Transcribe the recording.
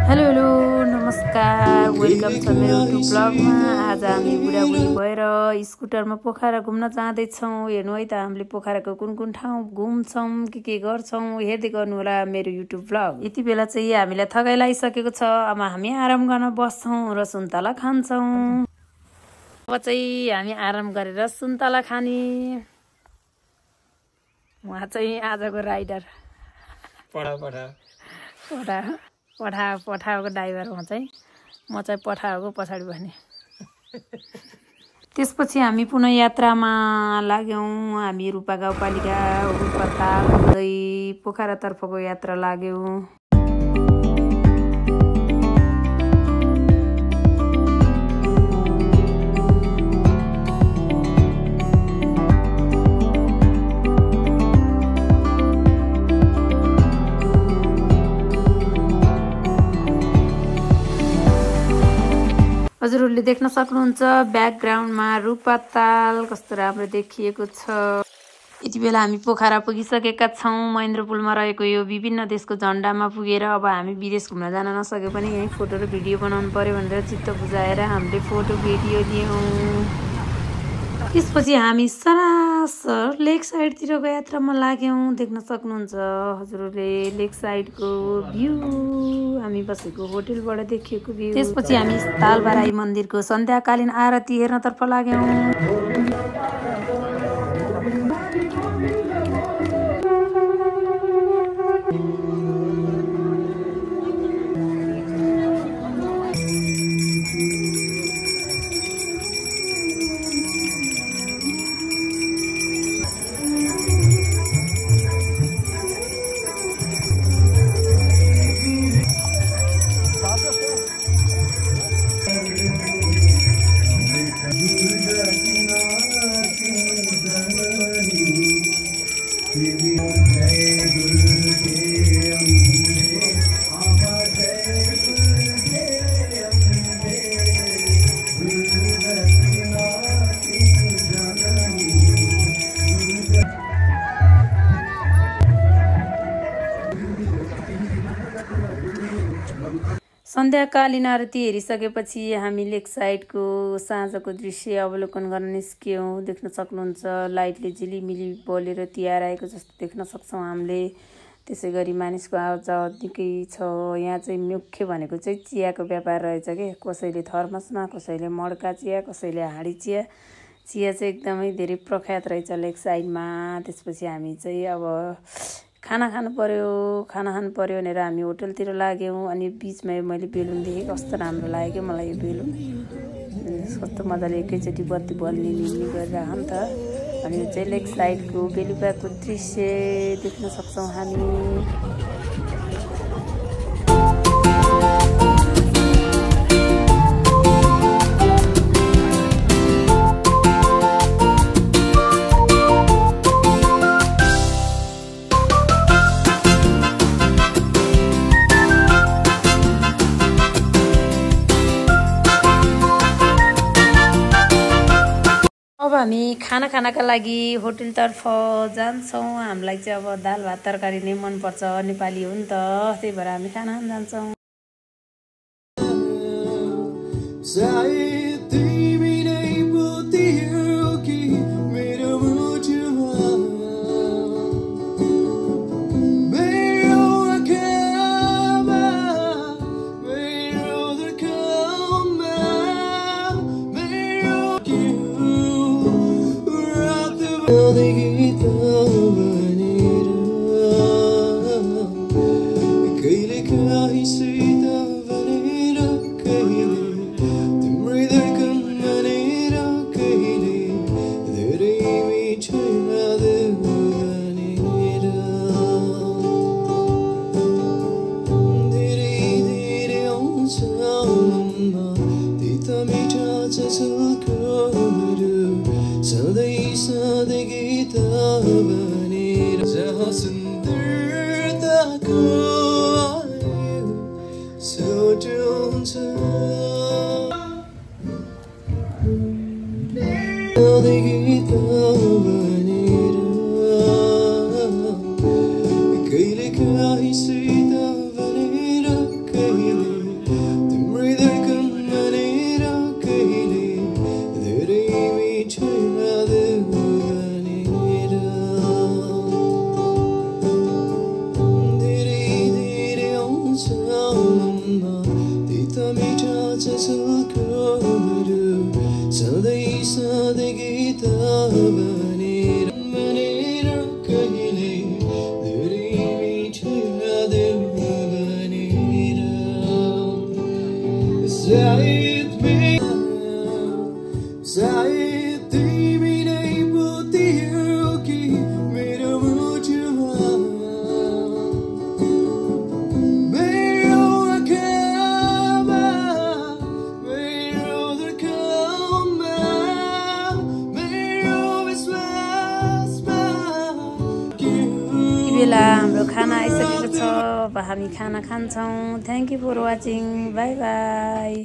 Hello hello नमस्कार welcome छ मेरो युट्युब ब्लगमा। आज हामी बुढाबुढी भएर स्कुटरमा पोखरा घुम्न जाँदैछौँ। हेर्नु है त हामीले पोखराको कुन कुन ठाउँ घुम्छौँ के गर्छौँ हेर्दै गर्नु होला मेरो युट्युब ब्लग। यति बेला चाहिँ हामीलाई थकाइ लागिसकेको छ। अब हामी आराम गर्न बस्छौँ र सुन्तला खान्छौँ। अब चाहिँ हामी आराम गरेर सुन्तला खाने। उहाँ चाहिँ आजको राइडर पठाएको ड्राइभर म चाहिँ पठाएको पछाडि बस्ने। त्यसपछि हामी पुनः यात्रामा लाग्यौँ। हामी रूपा गाउँपालिका रूपाताल हुँदै पोखरातर्फको यात्रा लाग्यौँ। हजुरहरूले देख्न सक्नुहुन्छ ब्याकग्राउन्डमा रूपाताल कस्तो राम्रो देखिएको छ। यति बेला हामी पोखरा पुगिसकेका छौँ। महेन्द्रपुलमा रहेको यो विभिन्न देशको झन्डामा पुगेर अब हामी विदेश घुम्न जान नसके पनि यहीँ फोटो र भिडियो बनाउनु पर्यो भनेर चित्त बुझाएर हामीले फोटो भिडियो लियौँ। त्यसपछि हामी सरासर लेक साइडतिरको यात्रामा लाग्यौँ। देख्न सक्नुहुन्छ हजुरहरूले लेक साइडको भ्यू, हामी बसेको होटलबाट देखिएको भ्यू। त्यसपछि हामी तालबाराई मन्दिरको सन्ध्याकालीन आरती हेर्नतर्फ लाग्यौँ। सन्ध्याकालीन आरती हेरिसकेपछि हामी लेक साइडको साँझको दृश्य अवलोकन गर्न निस्क्यौँ। देख्न सक्नुहुन्छ लाइटले झिलिमिली बलेर तिहार आएको जस्तो देख्न सक्छौँ हामीले। त्यसै गरी मानिसको आवतजावत निकै छ। यहाँ चाहिँ मुख्य भनेको चाहिँ चियाको व्यापार रहेछ कि, कसैले थर्मसमा, कसैले मड्का चिया, कसैले हाँडी चिया। चिया चाहिँ एकदमै धेरै प्रख्यात रहेछ लेक साइडमा। त्यसपछि हामी चाहिँ अब खाना खानु पर्यो भनेर हामी होटलतिर लाग्यौँ। अनि बिचमा मैले बेलुन देखेँ, कस्तो राम्रो लाग्यो मलाई यो बेलुन। कस्तो मजाले एकैचोटि बत्ती बल्ने लिने गरिरह नि त। अनि यो चाहिँ लेक साइडको बेलुकाको दृश्य देख्न सक्छौँ हामी। अब हामी खाना खानका लागि होटलतर्फ जान्छौँ। हामीलाई चाहिँ अब दाल भात तरकारी नै मनपर्छ, नेपाली हो नि त, त्यही भएर हामी खाना खान जान्छौँ। कहिले काहीँ सुइदा भनेर कहिले तिता मिठा चसलकोहरू सधैँ सधैँ गीत भनेर कहिले धेरै मिठो यादहरू भनेर सायद तिमी नै पोतियौ कि मेरो मुटुमा मेरो आँखामा मेरो धड्कनमा मेरो विश्वासमा यति बेला हाम्रो खाना आइसकेको छ। अब हामी खाना खान्छौँ। Thank you for watching. Bye by.